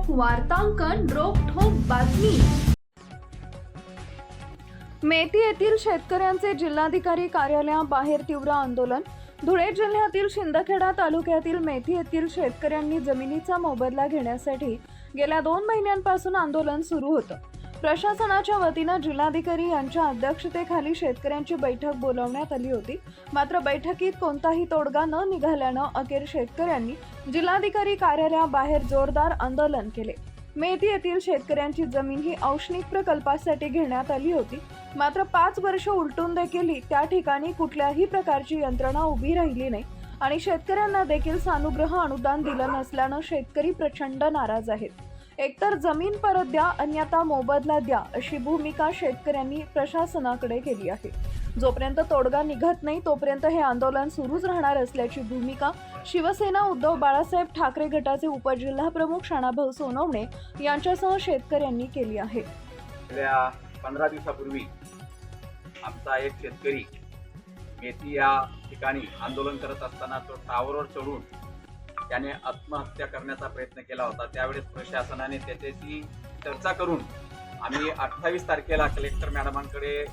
वार्तांकन रोखठोक बातमी। मेथी येथील शेतकऱ्यांचे जिल्हाधिकारी कार्यालयाबाहेर तीव्र आंदोलन। धुळे जिल्ह्यातील शिंदखेडा तालुक्यातील मेथी येथील शेतकऱ्यांनी जमिनीचा मोबदला घेण्यासाठी गेल्या 2 महिन्यांपासून आंदोलन सुरू होतं। प्रशासनाच्या वतीने जिल्हाधिकारी यांच्या अध्यक्षतेखाली शेतकऱ्यांची बैठक बोलावण्यात आली होती। मात्र बैठकीत कोणताही तोडगा न निघाल्याने अखेर शेतकऱ्यांनी जिल्हाधिकारी कार्यालयाबाहेर जोरदार आंदोलन केले। मेथी येथील शेतकऱ्यांची जमीन ही औष्णिक प्रकल्पासाठी घेण्यात आली होती। मात्र 5 वर्ष उलटून देखील त्या ठिकाणी कुठल्याही प्रकारची यंत्रणा उभी राहिली नाही आणि शेतकऱ्यांना देखील सानुग्रह अनुदान दिलं नसल्याने शेतकरी प्रचंड नाराज आहेत। एकतर जमीन परत द्या अन्यथा मोबदला द्या अशी भूमिका शेतकऱ्यांनी प्रशासनाकडे केली आहे। जोपर्यंत तोडगा निघत नाही तोपर्यंत हे आंदोलन सुरूच राहणार असल्याची भूमिका शिवसेना उद्धव बाळासाहेब ठाकरे गटाचे उपजिल्हाप्रमुख शाणाभाऊ सोनवणे यांच्यासह शेतकऱ्यांनी केली आहे। गेल्या 15 दिवसापूर्वी आमचा एक शेतकरी मेथी या ठिकाणी आंदोलन करत असताना तो टावरवर चढून त्याने आत्महत्या करण्याचा प्रयत्न केला होता। त्यावेळेस प्रशासनाने त्याच्याशी चर्चा करून आम्ही 28 तारखेला कलेक्टर मॅडमांकडे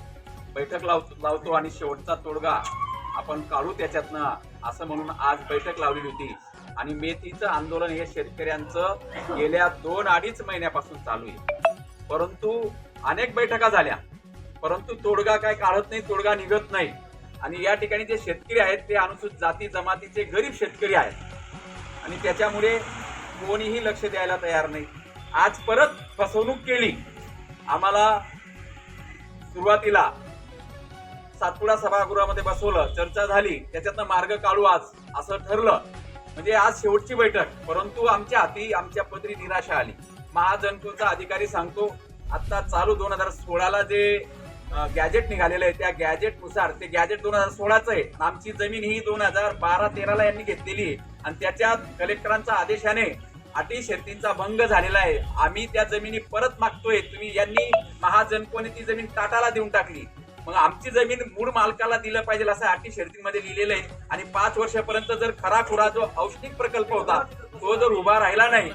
बैठक लावतो आणि शेवटचा तोडगा आपण काढू त्याच्यातनं असं म्हणून आज बैठक लावली होती। आणि मेथीचं आंदोलन हे शेतकऱ्यांचं गेल्या 2-2.5 महिन्यापासून चालू आहे। परंतु अनेक बैठका झाल्या परंतु तोडगा काय काढत नाही, तोडगा निघत नाही। आणि या ठिकाणी जे शेतकरी आहेत ते अनुसूचित जाती जमातीचे गरीब शेतकरी आहेत आणि त्याच्यामुळे कोणीही लक्ष द्यायला तयार नाही। आज परत फसवणूक केली। आम्हाला सुरुवातीला सातपुडा सभागृहामध्ये बसवलं, चर्चा झाली, त्याच्यातनं मार्ग काढू आज असं ठरलं। म्हणजे आज शेवटची बैठक, परंतु आमच्या हाती आमच्या पदरी निराशा आली। महाजनकोचा अधिकारी सांगतो आता चालू 2016ला जे गॅजेट निघालेलं आहे त्या गॅजेटनुसार ते गॅजेट 2016चं आहे। आमची जमीन ही 2012-13ला यांनी घेतलेली आहे आणि त्याच्यात कलेक्टरांचा आदेशाने अटी शर्तींचा भंग झालेला आहे। आम्ही त्या जमिनी परत मागतोय। तुम्ही यांनी महाजनकोने ती जमीन टाटाला देऊन टाकली। मग आमची जमीन मूळ मालकाला दिलं पाहिजे असं अटी शर्तींमध्ये लिहिलेलं आहे। आणि 5 वर्षापर्यंत जर खराखुरा जो औष्णिक प्रकल्प होता तो जर उभा राहिला नाही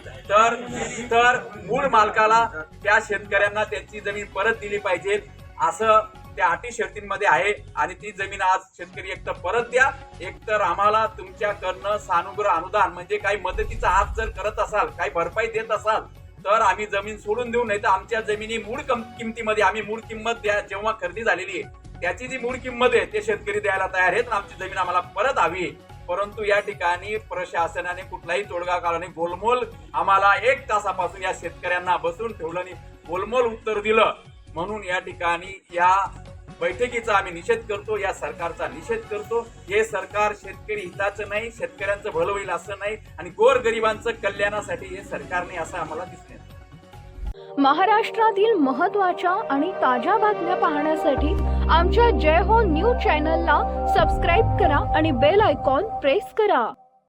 तर मूळ मालकाला त्या शेतकऱ्यांना त्यांची जमीन परत दिली पाहिजे असं त्या अटी शर्तींमध्ये आहे। आणि ती जमीन आज शेतकरी एक तर परत द्या, एक तर आम्हाला तुमच्याकडनं सानुग्रह अनुदान म्हणजे काही मदतीचा हात जर करत असाल, काही भरपाई देत असाल तर आम्ही जमीन सोडून देऊ, नाही तर आमच्या जमिनी मूळ किमतीमध्ये आम्ही मूळ किंमत द्या जेव्हा खरेदी झालेली आहे त्याची जी मूळ किंमत आहे ते शेतकरी द्यायला तयार आहेत। आमची जमीन आम्हाला परत हवी आहे। परंतु या ठिकाणी प्रशासनाने कुठलाही तोडगा काढला नाही। गोलमोल आम्हाला 1 तासापासून या शेतकऱ्यांना बसून ठेवलं आणि गोलमोल उत्तर दिलं। म्हणून या ठिकाणी या बैठकीचा आम्ही निषेध करतो, या सरकारचा निषेध करतो। हे सरकार शेतकरी हिताचं नाही, शेतकऱ्यांचं भलं होईल असं नाही आणि गोरगरिबांचं कल्याणासाठी हे सरकार नाही असं आम्हाला दिसते। महाराष्ट्रातील महत्त्वाच्या आणि ताज्या बातम्या पाहण्यासाठी आमच्या जय हो न्यूज चॅनलला सबस्क्राईब करा आणि बेल आयकॉन प्रेस करा।